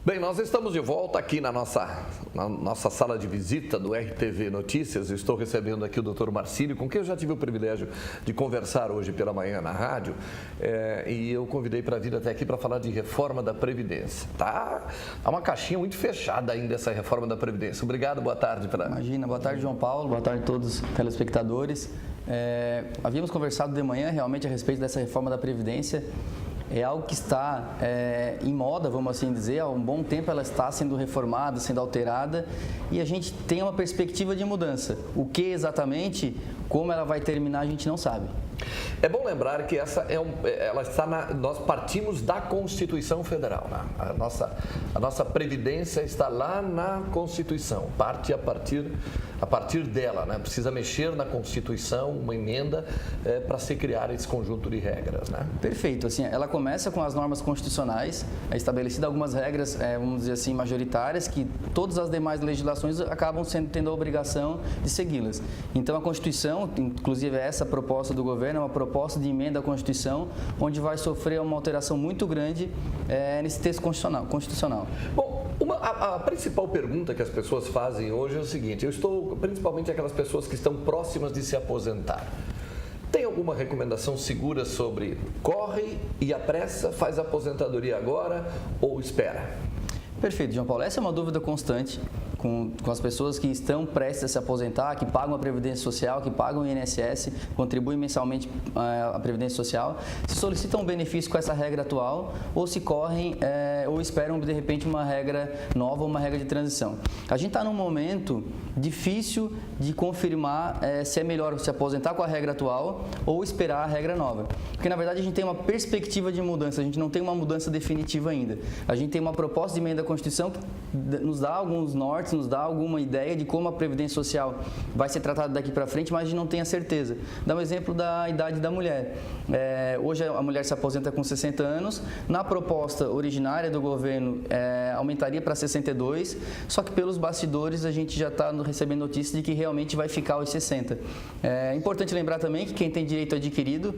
Bem, nós estamos de volta aqui na nossa sala de visita do RTV Notícias. Estou recebendo aqui o Dr. Marcílio, com quem eu já tive o privilégio de conversar hoje pela manhã na rádio. E eu convidei para vir até aqui para falar de reforma da Previdência. Tá uma caixinha muito fechada ainda essa reforma da Previdência. Obrigado, boa tarde. Imagina, boa tarde, João Paulo, boa tarde a todos os telespectadores. Havíamos conversado de manhã realmente a respeito dessa reforma da Previdência. É algo que está em moda, vamos assim dizer, há um bom tempo ela está sendo reformada, sendo alterada e a gente tem uma perspectiva de mudança. O que exatamente, como ela vai terminar, a gente não sabe. É bom lembrar que nós partimos da Constituição Federal. Né? A nossa Previdência está lá na Constituição, parte a partir dela. Né? Precisa mexer na Constituição, uma emenda para se criar esse conjunto de regras. Né? Perfeito. Assim, ela começa com as normas constitucionais, é estabelecida algumas regras, vamos dizer assim, majoritárias, que todas as demais legislações acabam tendo a obrigação de segui-las. Então, a Constituição, inclusive essa proposta do governo, é uma proposta de emenda à Constituição, onde vai sofrer uma alteração muito grande nesse texto constitucional. Bom, a principal pergunta que as pessoas fazem hoje é o seguinte: principalmente aquelas pessoas que estão próximas de se aposentar. Tem alguma recomendação segura sobre corre e apressa, faz a aposentadoria agora ou espera? Perfeito, João Paulo. Essa é uma dúvida constante com as pessoas que estão prestes a se aposentar, que pagam a Previdência Social, que pagam o INSS, contribuem mensalmente à Previdência Social, se solicitam um benefício com essa regra atual ou se correm ou esperam, de repente, uma regra nova ou uma regra de transição. A gente está num momento difícil de confirmar se é melhor se aposentar com a regra atual ou esperar a regra nova. Porque, na verdade, a gente tem uma perspectiva de mudança, a gente não tem uma mudança definitiva ainda. A gente tem uma proposta de emenda à Constituição que nos dá alguns nortes, nos dá alguma ideia de como a Previdência Social vai ser tratada daqui para frente, mas a gente não tem a certeza. Dá um exemplo da idade da mulher. Hoje a mulher se aposenta com 60 anos, na proposta originária do governo aumentaria para 62, só que pelos bastidores a gente já está recebendo notícias de que realmente vai ficar aos 60. É importante lembrar também que quem tem direito adquirido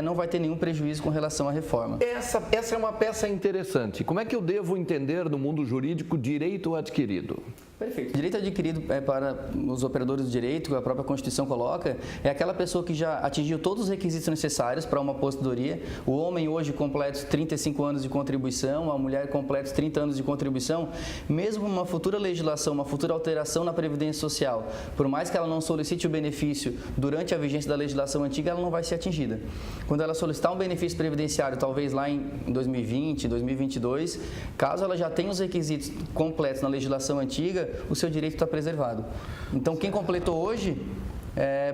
não vai ter nenhum prejuízo com relação à reforma. Essa é uma peça interessante. Como é que eu devo entender no mundo jurídico direito adquirido? Perfeito. Direito adquirido para os operadores de direito, que a própria Constituição coloca, é aquela pessoa que já atingiu todos os requisitos necessários para uma aposentadoria. O homem hoje completa os 35 anos de contribuição, a mulher completa os 30 anos de contribuição. Mesmo uma futura legislação, uma futura alteração na Previdência Social, por mais que ela não solicite o benefício durante a vigência da legislação antiga, ela não vai ser atingida. Quando ela solicitar um benefício previdenciário, talvez lá em 2020, 2022, caso ela já tenha os requisitos completos na legislação antiga, o seu direito está preservado. Então, quem completou hoje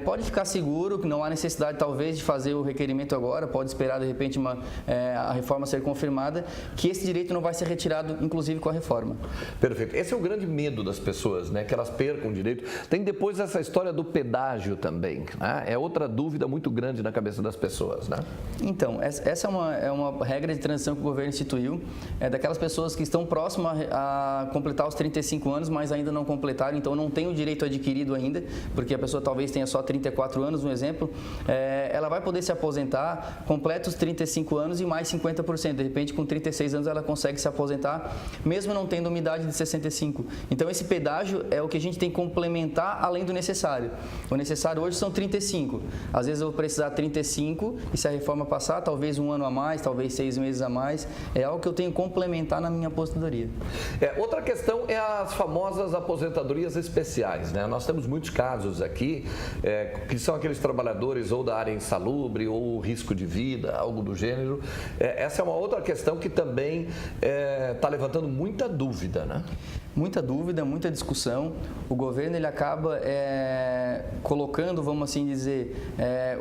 pode ficar seguro que não há necessidade, talvez, de fazer o requerimento agora, pode esperar, de repente, a reforma ser confirmada, que esse direito não vai ser retirado, inclusive, com a reforma. Perfeito. Esse é o grande medo das pessoas, né? Que elas percam o direito. Tem depois essa história do pedágio também, né? É outra dúvida muito grande na cabeça das pessoas, né? Então, essa é uma regra de transição que o governo instituiu, daquelas pessoas que estão próximas a completar os 35 anos, mas ainda não completaram, então não tem o direito adquirido ainda, porque a pessoa talvez tenha só 34 anos, um exemplo, ela vai poder se aposentar, completa os 35 anos e mais 50%. De repente, com 36 anos, ela consegue se aposentar, mesmo não tendo uma idade de 65. Então, esse pedágio é o que a gente tem que complementar além do necessário. O necessário hoje são 35. Às vezes, eu vou precisar 35 e se a reforma passar, talvez um ano a mais, talvez 6 meses a mais. É algo que eu tenho que complementar na minha aposentadoria. Outra questão é as famosas aposentadorias especiais, né? Nós temos muitos casos aqui que são aqueles trabalhadores ou da área insalubre ou risco de vida, algo do gênero. Essa é uma outra questão que também está levantando muita dúvida, né? Muita dúvida, muita discussão. O governo ele acaba colocando, vamos assim dizer,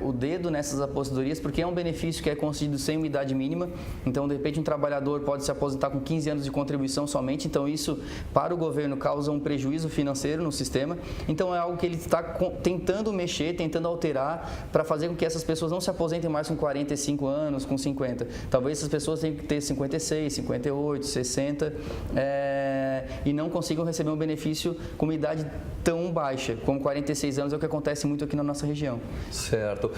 o dedo nessas aposentadorias, porque é um benefício que é concedido sem uma idade mínima. Então, de repente, um trabalhador pode se aposentar com 15 anos de contribuição somente. Então, isso, para o governo, causa um prejuízo financeiro no sistema. Então, é algo que ele está tentando mexer, tentando alterar, para fazer com que essas pessoas não se aposentem mais com 45 anos, com 50. Talvez essas pessoas tenham que ter 56, 58, 60, e não consigam receber um benefício com uma idade tão baixa, como 46 3 anos, é o que acontece muito aqui na nossa região. Certo.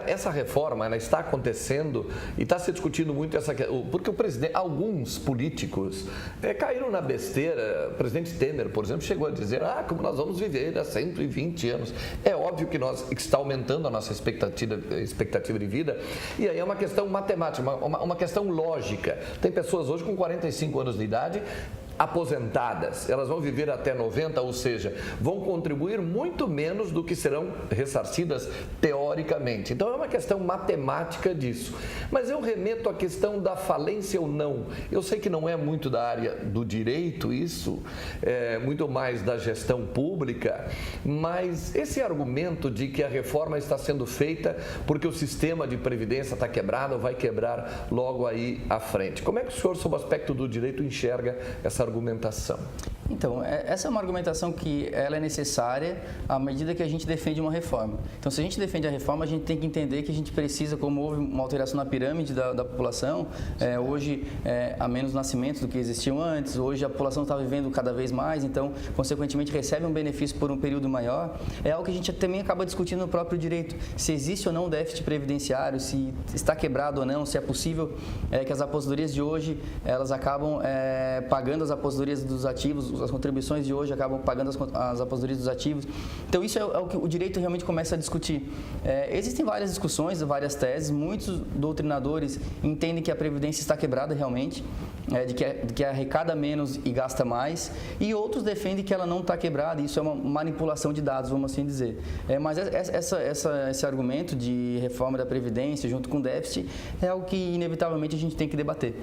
Essa reforma, ela está acontecendo e está se discutindo muito porque alguns políticos caíram na besteira. O presidente Temer, por exemplo, chegou a dizer, como nós vamos viver há 120 anos. É óbvio que está aumentando a nossa expectativa de vida, e aí é uma questão matemática, uma questão lógica. Tem pessoas hoje com 45 anos de idade aposentadas, elas vão viver até 90, ou seja, vão contribuir muito menos do que serão ressarcidas teoricamente. Então é uma questão matemática disso. Mas eu remeto à questão da falência ou não. Eu sei que não é muito da área do direito isso, é muito mais da gestão pública, mas esse argumento de que a reforma está sendo feita porque o sistema de previdência está quebrado ou vai quebrar logo aí à frente. Como é que o senhor, sob o aspecto do direito, enxerga essa argumentação? Então, essa é uma argumentação que ela é necessária à medida que a gente defende uma reforma. Então, se a gente defende a reforma, a gente tem que entender que a gente precisa, como houve uma alteração na pirâmide da população, hoje há menos nascimentos do que existiam antes, hoje a população está vivendo cada vez mais, então, consequentemente, recebe um benefício por um período maior. É algo que a gente também acaba discutindo no próprio direito. Se existe ou não déficit previdenciário, se está quebrado ou não, se é possível que as aposentadorias de hoje, elas acabam pagando as aposentadorias dos ativos, as contribuições de hoje acabam pagando as aposentadorias dos ativos. Então, isso é o que o direito realmente começa a discutir. Existem várias discussões, várias teses, muitos doutrinadores entendem que a Previdência está quebrada realmente, de que arrecada menos e gasta mais, e outros defendem que ela não está quebrada, e isso é uma manipulação de dados, vamos assim dizer. Mas esse argumento de reforma da Previdência junto com o déficit é algo que, inevitavelmente, a gente tem que debater.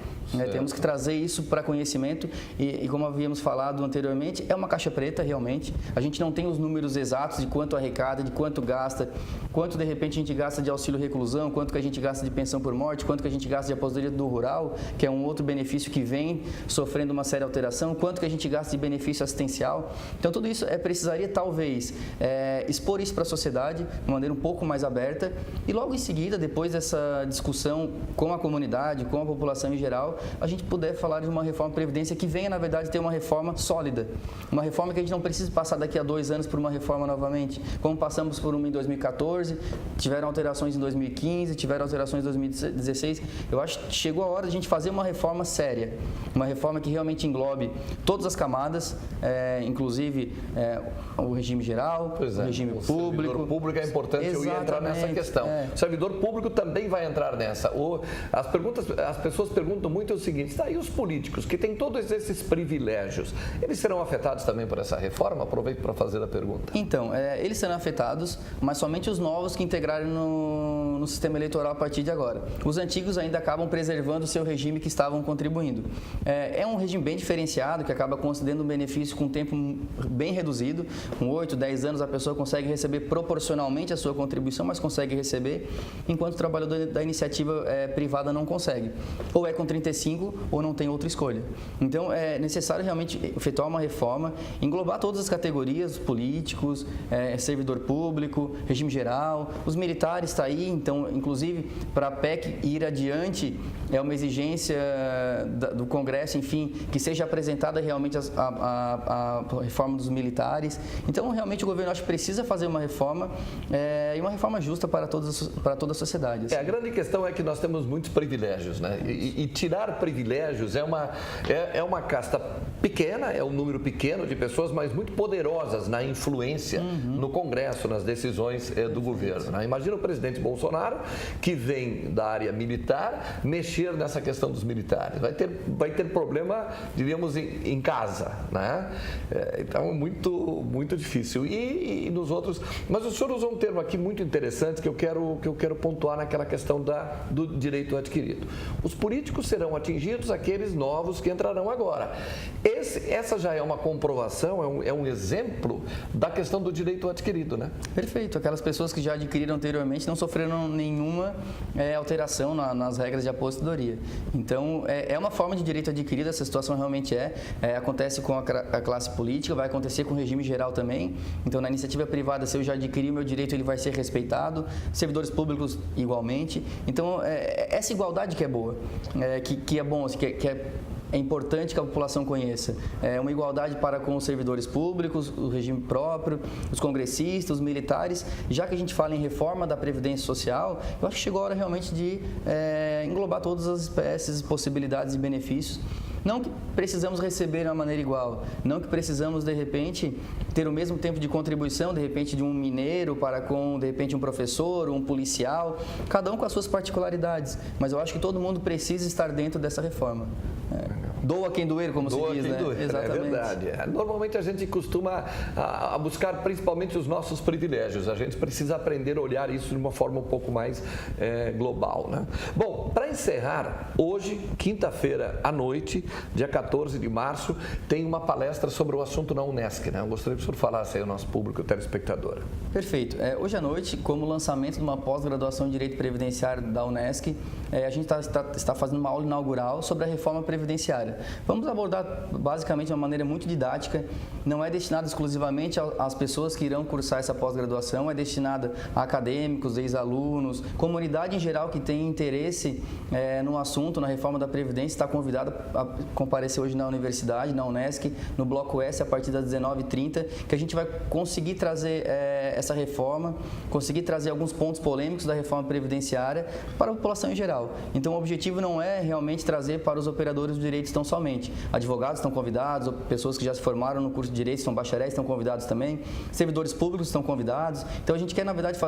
Temos que trazer isso para conhecimento e, como havíamos falado anteriormente, é uma caixa preta realmente. A gente não tem os números exatos de quanto arrecada, de quanto gasta, quanto de repente a gente gasta de auxílio reclusão, quanto que a gente gasta de pensão por morte, quanto que a gente gasta de aposentadoria do rural, que é um outro benefício que vem sofrendo uma séria alteração, quanto que a gente gasta de benefício assistencial. Então, tudo isso precisaria talvez expor isso para a sociedade de uma maneira um pouco mais aberta e logo em seguida, depois dessa discussão com a comunidade, com a população em geral, a gente puder falar de uma reforma da Previdência que venha, na verdade, ter uma reforma sólida. Uma reforma que a gente não precisa passar daqui a 2 anos por uma reforma novamente. Como passamos por uma em 2014, tiveram alterações em 2015, tiveram alterações em 2016. Eu acho que chegou a hora de a gente fazer uma reforma séria. Uma reforma que realmente englobe todas as camadas, inclusive o regime geral, o regime público. O servidor público é importante, eu ia entrar nessa questão. O servidor público também vai entrar nessa. As pessoas perguntam muito o seguinte, e os políticos que têm todos esses privilégios, eles serão afetados também por essa reforma? Aproveito para fazer a pergunta. Então, eles serão afetados, mas somente os novos que integrarem no sistema eleitoral a partir de agora. Os antigos ainda acabam preservando o seu regime que estavam contribuindo. É um regime bem diferenciado, que acaba concedendo um benefício com tempo bem reduzido. Com 8, 10 anos a pessoa consegue receber proporcionalmente a sua contribuição, mas consegue receber, enquanto o trabalhador da iniciativa privada não consegue. Ou é com 35 ou não tem outra escolha. Então, é necessário realmente efetuar uma reforma, englobar todas as categorias, políticos, servidor público, regime geral, os militares está aí, então, inclusive, para a PEC ir adiante, é uma exigência do Congresso, enfim, que seja apresentada realmente a reforma dos militares. Então, realmente, o governo acho que precisa fazer uma reforma e uma reforma justa para toda a sociedade. Assim. A grande questão é que nós temos muitos privilégios, né? E tirar privilégios é uma casta pequena, é um número pequeno de pessoas, mas muito poderosas na influência no Congresso, nas decisões do governo. Né? Imagina o presidente Bolsonaro, que vem da área militar, mexer nessa questão dos militares. Vai ter problema, diríamos, em casa. Né? Então, muito, muito difícil. E nos outros... Mas o senhor usou um termo aqui muito interessante que eu quero pontuar naquela questão do direito adquirido. Os políticos serão atingidos, aqueles novos que entrarão agora. Essa já é uma comprovação, é um exemplo da questão do direito adquirido, né? Perfeito. Aquelas pessoas que já adquiriram anteriormente não sofreram nenhuma alteração nas regras de aposentadoria. Então, é uma forma de direito adquirido, essa situação realmente acontece com a classe política, vai acontecer com o regime geral também. Então, na iniciativa privada, se eu já adquiri o meu direito, ele vai ser respeitado. Servidores públicos, igualmente. Então, essa igualdade que é boa, que é bom, que é é importante que a população conheça. É uma igualdade para com os servidores públicos, o regime próprio, os congressistas, os militares. Já que a gente fala em reforma da Previdência Social, eu acho que chegou a hora realmente de englobar todas as espécies, possibilidades e benefícios. Não que precisamos receber de uma maneira igual, não que precisamos, de repente, ter o mesmo tempo de contribuição, de repente, de um mineiro para com, de repente, um professor, um policial, cada um com as suas particularidades. Mas eu acho que todo mundo precisa estar dentro dessa reforma. Doa quem doer, como Doa se diz, quem né? doer, Exatamente. É verdade. Normalmente a gente costuma a buscar principalmente os nossos privilégios. A gente precisa aprender a olhar isso de uma forma um pouco mais global, né? Bom, para encerrar, hoje, quinta-feira à noite, dia 14 de março, tem uma palestra sobre o assunto na Unesc, né? Eu gostaria que o senhor falasse aí ao nosso público, telespectador. Perfeito. Hoje à noite, como lançamento de uma pós-graduação em Direito Previdenciário da Unesc, a gente está fazendo uma aula inaugural sobre a reforma previdenciária. Vamos abordar basicamente de uma maneira muito didática, não é destinada exclusivamente às pessoas que irão cursar essa pós-graduação, é destinada a acadêmicos, ex-alunos, comunidade em geral que tem interesse no assunto, na reforma da Previdência, está convidada a comparecer hoje na universidade, na Unesc, no Bloco S, a partir das 19h30, que a gente vai conseguir trazer essa reforma, conseguir trazer alguns pontos polêmicos da reforma previdenciária para a população em geral. Então, o objetivo não é realmente trazer para os operadores do direito tão somente. Advogados estão convidados, pessoas que já se formaram no curso de Direito, são bacharéis, estão convidados também, servidores públicos estão convidados. Então, a gente quer, na verdade,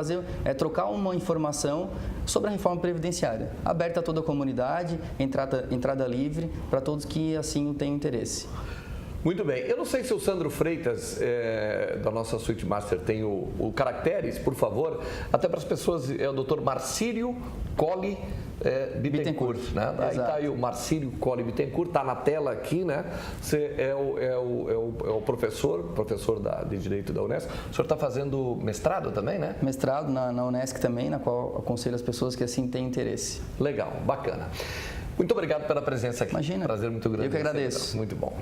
trocar uma informação sobre a reforma previdenciária, aberta a toda a comunidade, entrada livre, para todos que, assim, tenham interesse. Muito bem. Eu não sei se o Sandro Freitas, da nossa Suite Master, tem o caracteres, por favor, até para as pessoas, é o Dr. Marcílio Colli Bittencourt, né? Aí está aí o Marcílio Colli Bittencourt, está na tela aqui, né? Você é o professor de Direito da Unesc. O senhor está fazendo mestrado também, né? Mestrado na Unesc também, na qual aconselho as pessoas que assim têm interesse. Legal, bacana. Muito obrigado pela presença aqui. Imagina. Prazer muito grande. Eu que agradeço. Muito bom.